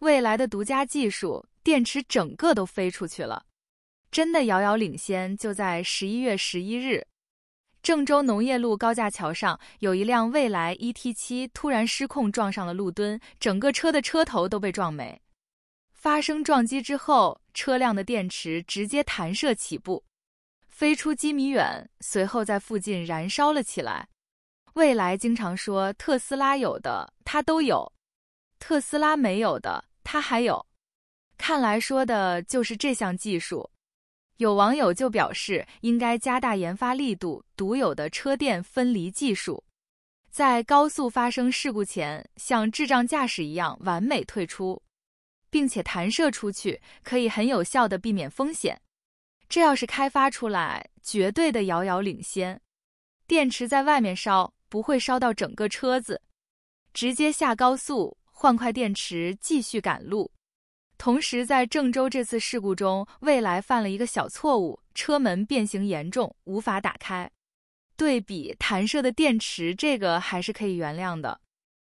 蔚来的独家技术，电池整个都飞出去了，真的遥遥领先。就在11月11日，郑州农业路高架桥上，有一辆蔚来 ET7 突然失控撞上了路墩，整个车的车头都被撞没。发生撞击之后，车辆的电池直接弹射起步，飞出几米远，随后在附近燃烧了起来。蔚来经常说特斯拉有的它都有，特斯拉没有的它还有，看来说的就是这项技术。有网友就表示，应该加大研发力度，独有的车电分离技术，在高速发生事故前，像智障驾驶一样完美退出，并且弹射出去，可以很有效地避免风险。这要是开发出来，绝对的遥遥领先。电池在外面烧，不会烧到整个车子，直接下高速换块电池继续赶路。同时在郑州这次事故中，蔚来犯了一个小错误，车门变形严重，无法打开。对比弹射的电池，这个还是可以原谅的。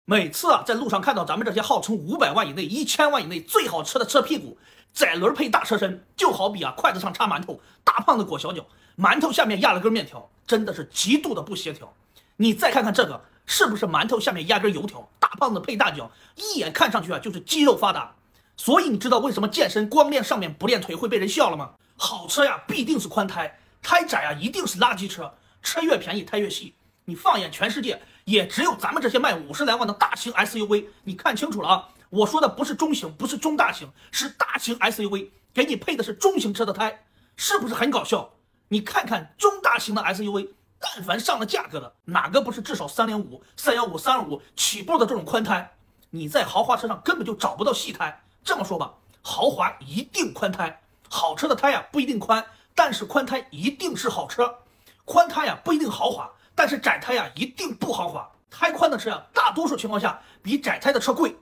每次在路上看到咱们这些号称500万以内、1000万以内最好吃的车屁股，窄轮配大车身，就好比筷子上插馒头，大胖子裹小脚，馒头下面压了根面条，真的是极度的不协调。你再看看这个，是不是馒头下面压根油条，大胖子配大脚，一眼看上去就是肌肉发达。所以你知道为什么健身光练上面不练腿会被人笑了吗？好车呀必定是宽胎，胎窄呀一定是垃圾车，车越便宜胎越细。你放眼全世界，也只有咱们这些卖50来万的大型 SUV， 你看清楚了啊！我说的不是中型，不是中大型，是大型 SUV， 给你配的是中型车的胎，是不是很搞笑？你看看中大型的 SUV， 但凡上了价格的，哪个不是至少305、315、325起步的这种宽胎？你在豪华车上根本就找不到细胎。这么说吧，豪华一定宽胎，好车的胎呀不一定宽，但是宽胎一定是好车。宽胎呀不一定豪华，但是窄胎呀一定不豪华。胎宽的车呀，大多数情况下比窄胎的车贵。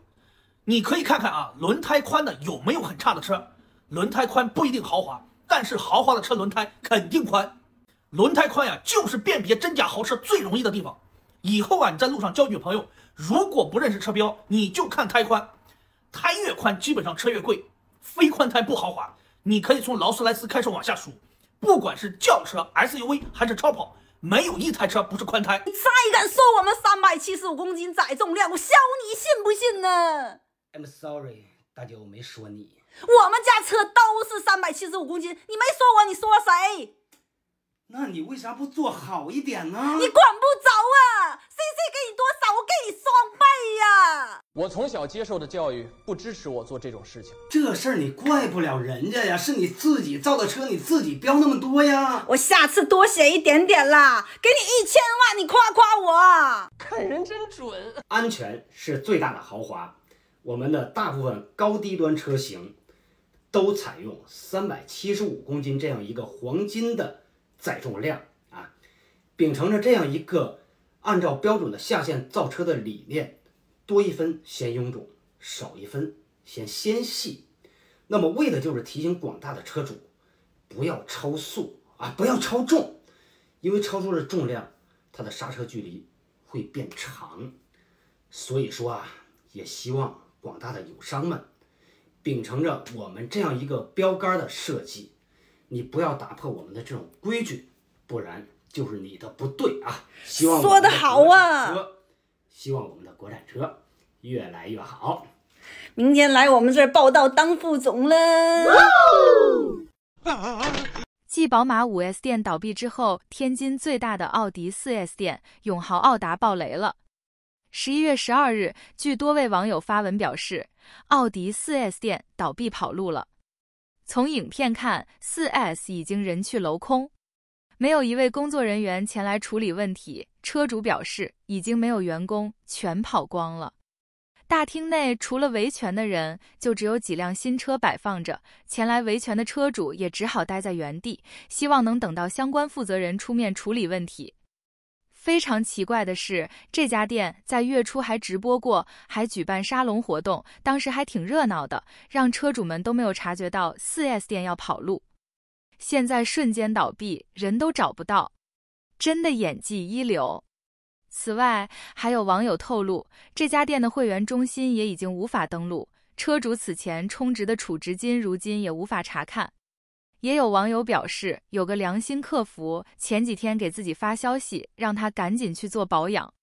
你可以看看啊，轮胎宽的有没有很差的车？轮胎宽不一定豪华，但是豪华的车轮胎肯定宽。轮胎宽呀，就是辨别真假豪车最容易的地方。以后啊，你在路上交女朋友，如果不认识车标，你就看胎宽。胎越宽，基本上车越贵。非宽胎不豪华，你可以从劳斯莱斯开始往下数，不管是轿车、SUV 还是超跑，没有一台车不是宽胎。你再敢说我们375公斤载重量，我削你信不信呢 ？I'm sorry， 大姐，我没说你。我们家车都是375公斤，你没说我，你说谁？那你为啥不做好一点呢？你管不着啊！谁给你多少，我给你双倍呀！我从小接受的教育不支持我做这种事情。这事儿你怪不了人家呀，是你自己造的车，你自己标那么多呀。我下次多写一点点啦，给你1000万，你夸夸我。看人真准。安全是最大的豪华，我们的大部分高低端车型都采用375公斤这样一个黄金的载重量啊，秉承着这样一个按照标准的下线造车的理念，多一分嫌臃肿，少一分嫌纤细。那么为的就是提醒广大的车主不要超速啊，不要超重，因为超出了重量，它的刹车距离会变长。所以说啊，也希望广大的友商们秉承着我们这样一个标杆的设计，你不要打破我们的这种规矩，不然就是你的不对啊！希望说得好啊！希望我们的国产车越来越好。明天来我们这儿报道当副总了。继宝马 5S 店倒闭之后，天津最大的奥迪 4S 店永豪奥达爆雷了。11月12日，据多位网友发文表示，奥迪 4S 店倒闭跑路了。从影片看， 4S 已经人去楼空，没有一位工作人员前来处理问题，车主表示已经没有员工，全跑光了。大厅内除了维权的人，就只有几辆新车摆放着，前来维权的车主也只好待在原地，希望能等到相关负责人出面处理问题。非常奇怪的是，这家店在月初还直播过，还举办沙龙活动，当时还挺热闹的，让车主们都没有察觉到 4S 店要跑路。现在瞬间倒闭，人都找不到，真的演技一流。此外，还有网友透露，这家店的会员中心也已经无法登录，车主此前充值的储值金如今也无法查看。也有网友表示，有个良心客服前几天给自己发消息，让他赶紧去做保养。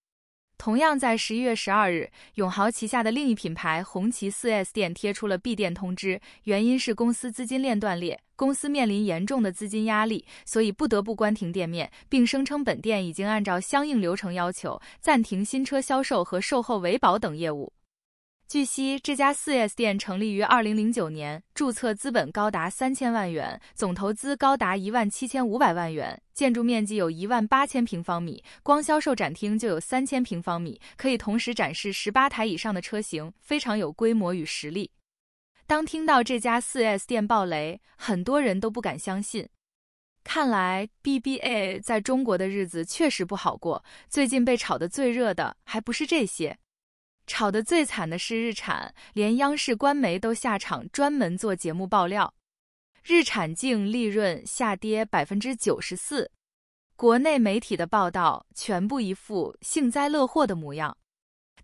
同样在11月12日，永豪旗下的另一品牌红旗 4S 店贴出了闭店通知，原因是公司资金链断裂，公司面临严重的资金压力，所以不得不关停店面，并声称本店已经按照相应流程要求暂停新车销售和售后维保等业务。据悉，这家 4S 店成立于2009年，注册资本高达3000万元，总投资高达17500万元，建筑面积有18000平方米，光销售展厅就有3000平方米，可以同时展示18台以上的车型，非常有规模与实力。当听到这家 4S 店爆雷，很多人都不敢相信。看来 BBA 在中国的日子确实不好过，最近被炒得最热的还不是这些。炒得最惨的是日产，连央视官媒都下场专门做节目爆料。日产净利润下跌 94%， 国内媒体的报道全部一副幸灾乐祸的模样。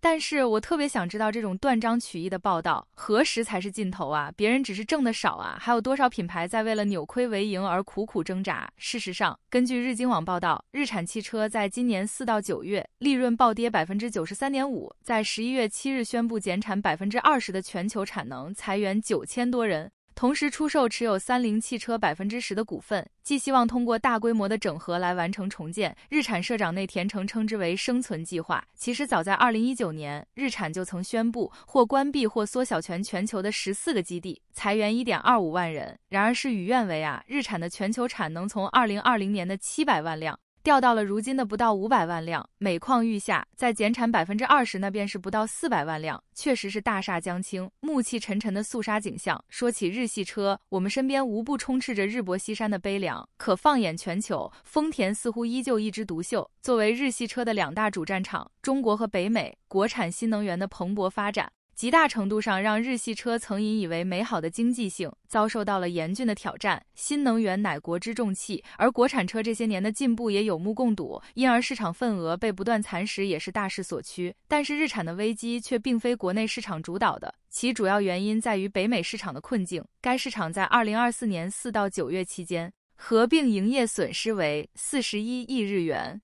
但是我特别想知道，这种断章取义的报道何时才是尽头啊？别人只是挣得少啊，还有多少品牌在为了扭亏为盈而苦苦挣扎？事实上，根据日经网报道，日产汽车在今年4到9月利润暴跌 93.5%， 在11月7日宣布减产 20% 的全球产能，裁员9000多人。同时出售持有三菱汽车 10% 的股份，寄希望通过大规模的整合来完成重建。日产社长内田诚称之为生存计划。其实早在2019年，日产就曾宣布或关闭或缩小全球的14个基地，裁员 1.25 万人。然而事与愿违啊，日产的全球产能从2020年的700万辆掉到了如今的不到500万辆，每况愈下，再减产 20%， 那便是不到400万辆，确实是大厦将倾，暮气沉沉的肃杀景象。说起日系车，我们身边无不充斥着日薄西山的悲凉，可放眼全球，丰田似乎依旧一枝独秀。作为日系车的两大主战场，中国和北美，国产新能源的蓬勃发展，极大程度上让日系车曾引以为美好的经济性遭受到了严峻的挑战。新能源乃国之重器，而国产车这些年的进步也有目共睹，因而市场份额被不断蚕食也是大势所趋。但是日产的危机却并非国内市场主导的，其主要原因在于北美市场的困境。该市场在2024年4到9月期间，合并营业损失为41亿日元。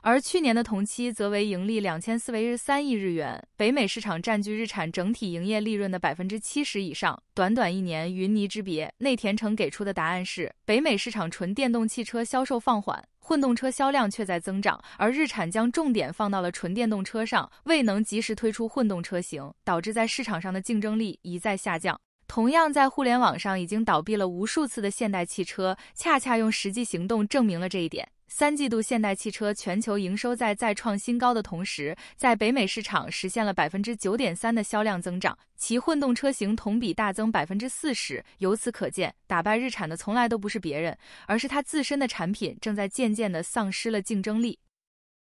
而去年的同期则为盈利2413亿日元，北美市场占据日产整体营业利润的 70% 以上。短短一年云泥之别，内田诚给出的答案是，北美市场纯电动汽车销售放缓，混动车销量却在增长，而日产将重点放到了纯电动车上，未能及时推出混动车型，导致在市场上的竞争力一再下降。同样在互联网上已经倒闭了无数次的现代汽车，恰恰用实际行动证明了这一点。3季度现代汽车全球营收在再创新高的同时，在北美市场实现了 9.3% 的销量增长，其混动车型同比大增 40%。由此可见，打败日产的从来都不是别人，而是它自身的产品正在渐渐地丧失了竞争力，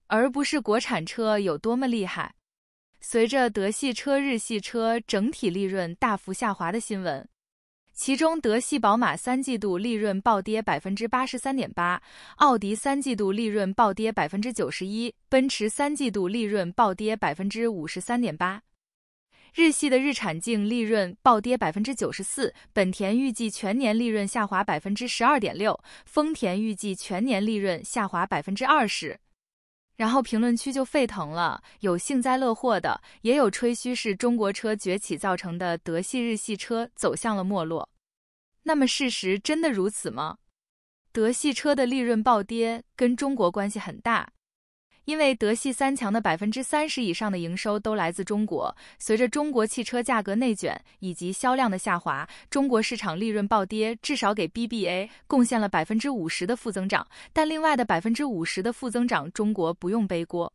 而不是国产车有多么厉害。随着德系车、日系车整体利润大幅下滑的新闻，其中德系宝马3季度利润暴跌 83.8%， 奥迪3季度利润暴跌 91%， 奔驰3季度利润暴跌 53.8%。日系的日产净利润暴跌 94%， 本田预计全年利润下滑 12.6%， 丰田预计全年利润下滑 20%。然后评论区就沸腾了，有幸灾乐祸的，也有吹嘘是中国车崛起造成的德系日系车走向了没落。那么事实真的如此吗？德系车的利润暴跌跟中国关系很大，因为德系3强的 30% 以上的营收都来自中国。随着中国汽车价格内卷以及销量的下滑，中国市场利润暴跌，至少给 BBA 贡献了 50% 的负增长，但另外的 50% 的负增长中国不用背锅。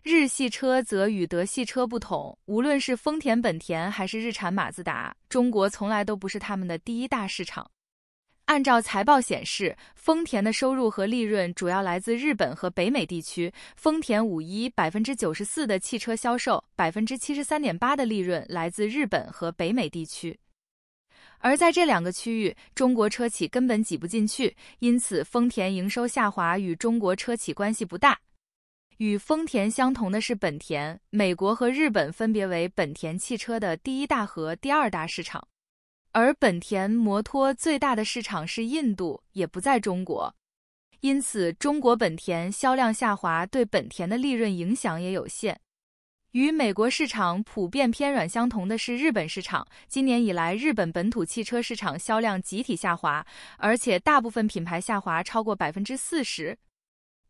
日系车则与德系车不同，无论是丰田、本田还是日产、马自达，中国从来都不是他们的第一大市场。按照财报显示，丰田的收入和利润主要来自日本和北美地区。丰田51% 94% 的汽车销售， 73.8% 的利润来自日本和北美地区。而在这两个区域，中国车企根本挤不进去，因此丰田营收下滑与中国车企关系不大。与丰田相同的是本田，美国和日本分别为本田汽车的第1大和第2大市场。而本田摩托最大的市场是印度，也不在中国。因此，中国本田销量下滑对本田的利润影响也有限。与美国市场普遍偏软相同的是日本市场，今年以来日本本土汽车市场销量集体下滑，而且大部分品牌下滑超过 40%。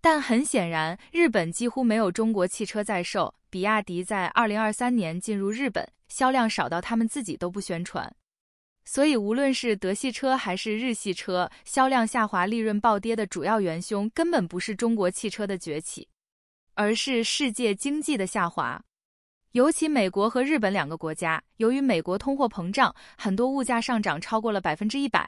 但很显然，日本几乎没有中国汽车在售，比亚迪在2023年进入日本，销量少到他们自己都不宣传。所以无论是德系车还是日系车，销量下滑、利润暴跌的主要元凶根本不是中国汽车的崛起，而是世界经济的下滑。尤其美国和日本2个国家，由于美国通货膨胀，很多物价上涨超过了 100%，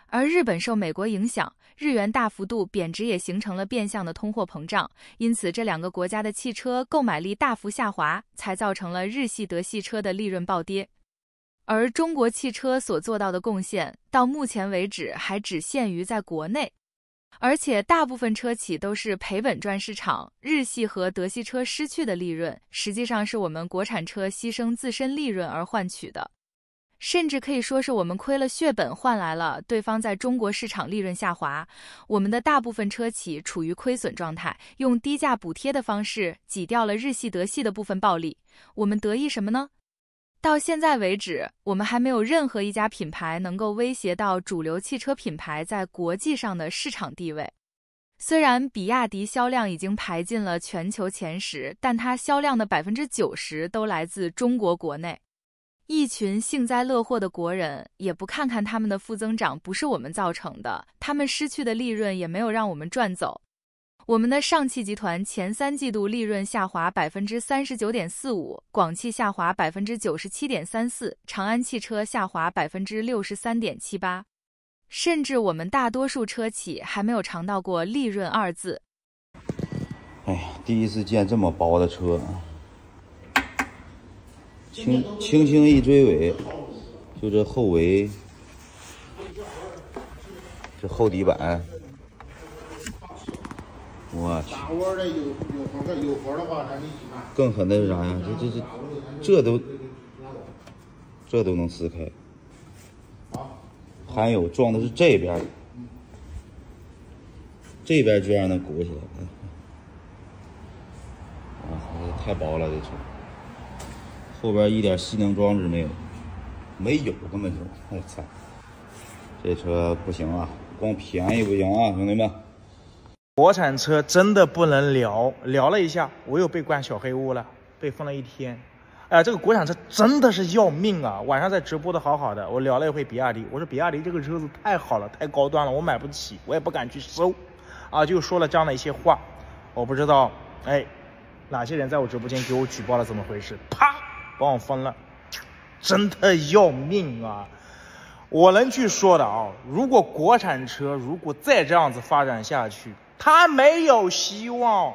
而日本受美国影响，日元大幅度贬值也形成了变相的通货膨胀，因此这2个国家的汽车购买力大幅下滑，才造成了日系、德系车的利润暴跌。而中国汽车所做到的贡献，到目前为止还只限于在国内。而且大部分车企都是赔本赚市场，日系和德系车失去的利润，实际上是我们国产车牺牲自身利润而换取的，甚至可以说是我们亏了血本换来了对方在中国市场利润下滑。我们的大部分车企处于亏损状态，用低价补贴的方式挤掉了日系、德系的部分暴利。我们得益什么呢？到现在为止，我们还没有任何一家品牌能够威胁到主流汽车品牌在国际上的市场地位。虽然比亚迪销量已经排进了全球前10，但它销量的 90% 都来自中国国内。一群幸灾乐祸的国人，也不看看他们的负增长不是我们造成的，他们失去的利润也没有让我们赚走。我们的上汽集团前3季度利润下滑 39.45%， 广汽下滑 97.34%， 长安汽车下滑 63.78%， 甚至我们大多数车企还没有尝到过利润2字。哎呀，第一次见这么薄的车，轻轻一追尾，就这后围，这后底板。我去！有活的话，咱一起干。更狠的是啥呀？这都能撕开。还有撞的是这边，这边居然能鼓起来。啊，太薄了这车，后边一点吸能装置没有，根本就，我操！这车不行啊，光便宜不行啊，兄弟们。国产车真的不能聊了一下，我又被关小黑屋了，被封了1天。这个国产车真的是要命啊！晚上在直播的好的，我聊了一回比亚迪，我说比亚迪这个车子太好了，太高端了，我买不起，我也不敢去收，就说了这样的一些话。我不知道，哪些人在我直播间给我举报了怎么回事？啪，把我封了，真的要命啊！我能去说的如果国产车如果再这样子发展下去，它没有希望，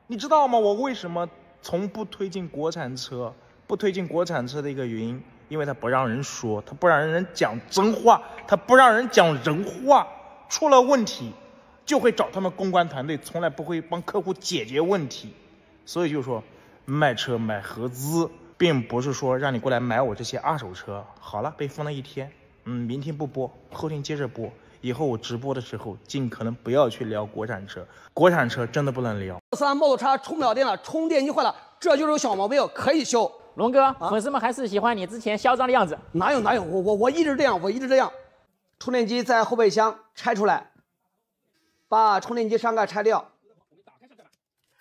你知道吗？我为什么从不推进国产车？不推进国产车的一个原因，因为它不让人说，它不让人讲真话，它不让人讲人话，出了问题就会找他们公关团队，从来不会帮客户解决问题。所以就说卖车买合资，并不是说让你过来买我这些二手车。好了，被封了1天，明天不播，后天接着播。以后我直播的时候尽可能不要去聊国产车，国产车真的不能聊。特斯拉 Model X 充不了电了，充电机坏了，这就是有小毛病，可以修。龙哥，粉丝们还是喜欢你之前嚣张的样子。哪有，我一直这样，充电机在后备箱拆出来，把充电机上盖拆掉。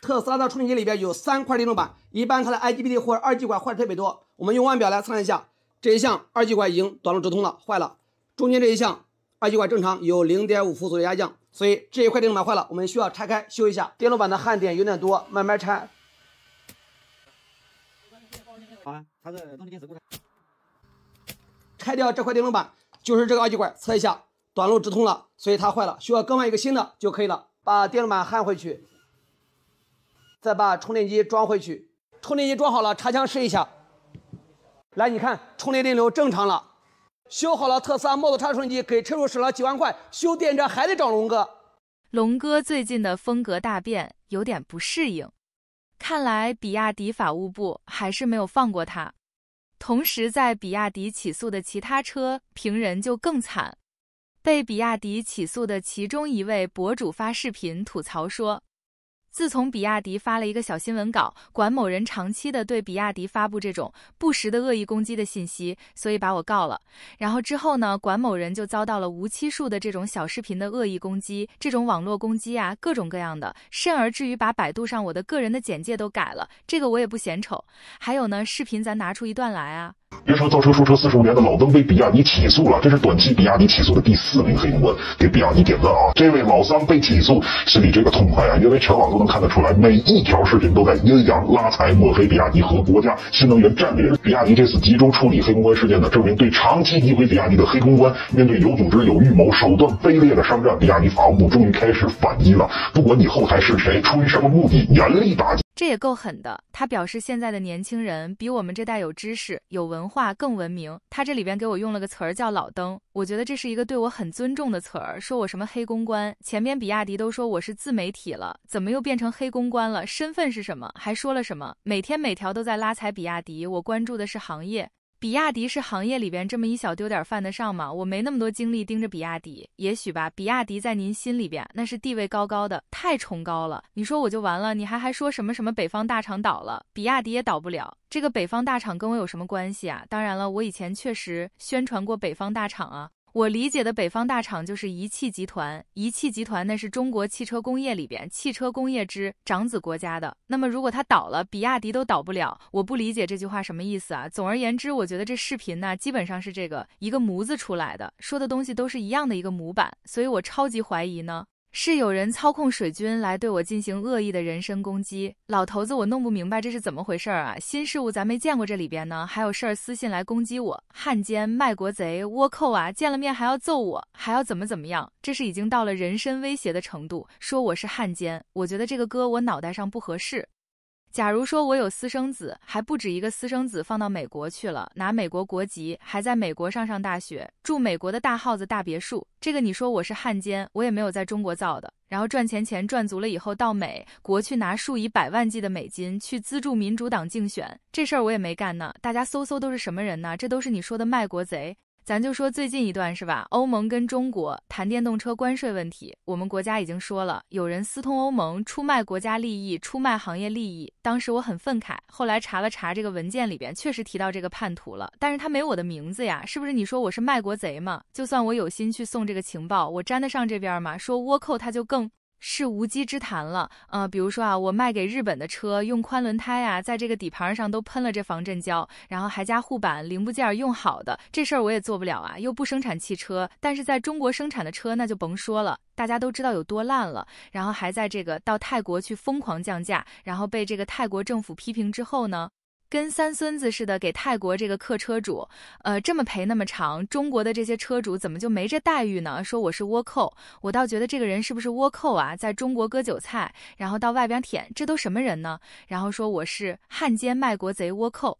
特斯拉的充电机里边有3块电路板，一般它的 IGBT 或者2G 管坏的特别多。我们用腕表来测量一下，这一项2G 管已经短路直通了，坏了。中间这一项2G 管正常，有 0.5伏左右压降，所以这一块电路板坏了，我们需要拆开修一下。电路板的焊点有点多，慢慢拆。它的动力电池故障。拆掉这块电路板，就是这个2G 管，测一下，短路直通了，所以它坏了，需要更换一个新的就可以了。把电路板焊回去，再把充电机装回去。充电机装好了，插枪试一下。来，你看充电电流正常了。修好了特斯拉 Model X 充电机，给车主省了几万块，修电池还得找龙哥。龙哥最近的风格大变，有点不适应。看来比亚迪法务部还是没有放过他。同时，在比亚迪起诉的其他车评人就更惨。被比亚迪起诉的其中一位博主发视频吐槽说，自从比亚迪发了一个小新闻稿，管某人长期的对比亚迪发布这种不实的恶意攻击的信息，所以把我告了。然后之后呢，管某人就遭到了无期数的这种小视频的恶意攻击，这种网络攻击啊，各种各样的，甚而至于把百度上我的个人的简介都改了，这个我也不嫌丑。还有呢，视频咱拿出一段来啊。别说造车说车45年的老曾被比亚迪起诉了，这是短期比亚迪起诉的第4名黑公关，给比亚迪点赞啊！这位老桑被起诉，心里这个痛快啊，因为全网都能看得出来，每一条视频都在阴阳拉踩抹黑比亚迪和国家新能源战略。比亚迪这次集中处理黑公关事件呢，证明对长期诋毁比亚迪的黑公关，面对有组织有预谋手段卑劣的商战，比亚迪法务部终于开始反击了。不管你后台是谁，出于什么目的，严厉打击。这也够狠的。他表示现在的年轻人比我们这代有知识、有文化、更文明。他这里边给我用了个词儿叫老登，我觉得这是一个对我很尊重的词儿。说我什么黑公关，前边比亚迪都说我是自媒体了，怎么又变成黑公关了？身份是什么？还说了什么？每天每条都在拉踩比亚迪，我关注的是行业。比亚迪是行业里边这么一小丢点犯得上吗？我没那么多精力盯着比亚迪，也许吧，比亚迪在您心里边那是地位高高的，太崇高了。你说我就完了，你还说什么北方大厂倒了，比亚迪也倒不了。这个北方大厂跟我有什么关系啊？当然了，我以前确实宣传过北方大厂啊。我理解的北方大厂就是一汽集团，一汽集团那是中国汽车工业里边汽车工业之长子国家的。那么如果它倒了，比亚迪都倒不了，我不理解这句话什么意思啊？总而言之，我觉得这视频呢，基本上是这个一个模子出来的，说的东西都是一样的一个模板，所以我超级怀疑呢，是有人操控水军来对我进行恶意的人身攻击。老头子，我弄不明白这是怎么回事啊？新事物咱没见过，这里边呢还有事儿私信来攻击我，汉奸、卖国贼、倭寇啊，见了面还要揍我，还要怎么样？这是已经到了人身威胁的程度，说我是汉奸，我觉得这个搁我脑袋上不合适。假如说我有私生子，还不止一个私生子放到美国去了，拿美国国籍，还在美国上大学，住美国的大号子大别墅，这个你说我是汉奸，我也没有在中国造的。然后赚钱赚足了以后，到美国去拿数以百万计的美金去资助民主党竞选，这事儿我也没干呢。大家搜都是什么人呢？这都是你说的卖国贼。咱就说最近一段是吧？欧盟跟中国谈电动车关税问题，我们国家已经说了，有人私通欧盟，出卖国家利益，出卖行业利益。当时我很愤慨，后来查了查这个文件里边，确实提到这个叛徒了，但是他没我的名字呀，是不是？你说我是卖国贼吗？就算我有心去送这个情报，我沾得上这边吗？说倭寇他就更是无稽之谈了。比如说啊，我卖给日本的车用宽轮胎啊，在这个底盘上都喷了这防震胶，然后还加护板，零部件用好的，这事儿我也做不了啊，又不生产汽车，但是在中国生产的车那就甭说了，大家都知道有多烂了，然后还在这个到泰国去疯狂降价，然后被这个泰国政府批评之后呢，跟三孙子似的给泰国这个客车主，这么赔那么长，中国的这些车主怎么就没这待遇呢？说我是倭寇，我倒觉得这个人是不是倭寇啊？在中国割韭菜，然后到外边舔，这都什么人呢？然后说我是汉奸、卖国贼、倭寇。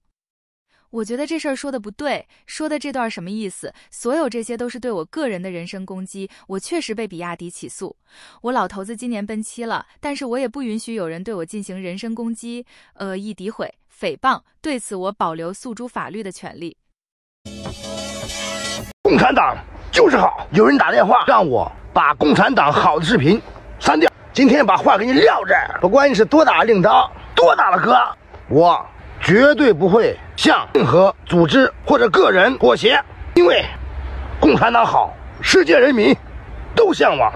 我觉得这事儿说的不对，说的这段什么意思？所有这些都是对我个人的人身攻击，我确实被比亚迪起诉。我老头子今年奔7了，但是我也不允许有人对我进行人身攻击、恶意诋毁、诽谤，对此我保留诉诸法律的权利。共产党就是好，有人打电话让我把共产党好的视频删掉，今天把话给你撂这儿，不管你是多大的领导、多大的哥，我绝对不会向任何组织或者个人妥协，因为共产党好，世界人民都向往。